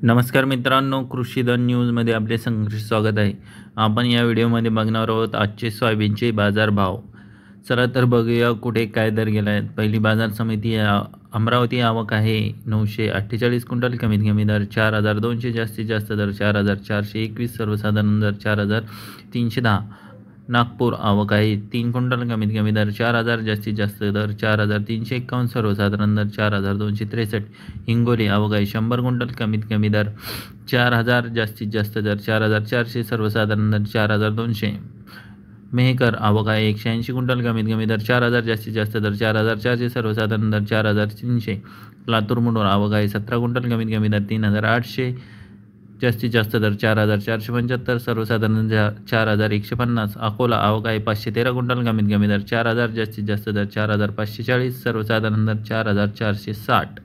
नमस्कार मित्रांनो, कृषीधन न्यूजमध्ये आपले सहर्ष स्वागत आहे. आपण या व्हिडिओमध्ये बघणार आहोत आजचे सोयाबीनचे बाजारभाव. चला तर बघूया कुठे काय दर गेला आहे. पहिली बाजार समिती अमरावती आवक आहे 948 क्विंटल, कमीत कमी दर 4,200, जास्तीत जास्त दर 4,421, सर्वसाधारण दर 4,310. नागपूर आवक आहे 3 क्विंटल, कमीत कमी दर 4,000, जास्तीत जास्त दर 4,351, सर्वसाधारण दर 4,263. हिंगोली आवक आहे 100 क्विंटल, कमीत कमी दर 4,000, जास्तीत जास्त दर 4,400, सर्वसाधारण दर 4,200. मेहकर आवक आहे 180 क्विंटल, कमीत कमी दर 4,000, जास्तीत जास्त दर 4,400, सर्वसाधारण दर 4,300. लातूर मुंडूर आवक आहे 17 क्विंटल, कमीत कमी दर 3,800, जास्तीत जास्त दर 4,475, सर्वसाधारण 4,150. अकोला आवक आहे 513 क्विंटल, कमीत कमी दर 4,000, जास्तीत जास्त दर 4,540, सर्वसाधारण दर 4,460.